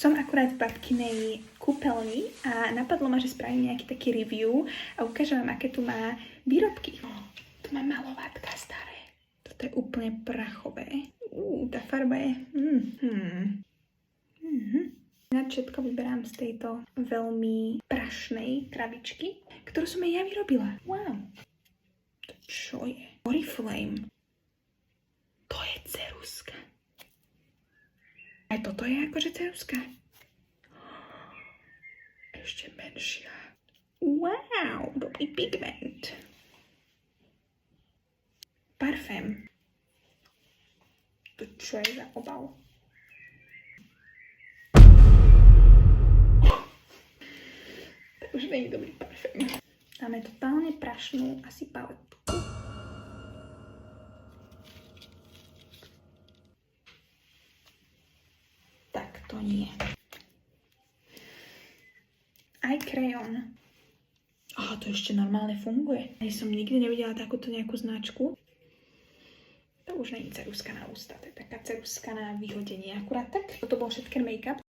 Som akurát v babkinej kúpeľni a napadlo ma, že spravím nejaký taký review a ukážem vám, aké tu má výrobky. Tu má malovátka staré. Toto je úplne prachové. Tá farba je... Všetko vyberám z tejto veľmi prašnej krabičky, ktorú som aj ja vyrobila. Wow. To čo je? Oriflame. To je ceruska. Aj toto je akože ceruska. Ešte menšia. Wow, dobrý pigment. Parfém. To čo je za obal? To už nie je dobrý parfém. Máme totálne prašnú asi paletku. To nie. Aj krejón. Aha, to ešte normálne funguje. Ja som nikdy nevidela takúto nejakú značku. To už nie je ceruska na ústa, to je taká ceruska na vyhodenie. Akurát tak. Toto bol všetký make-up.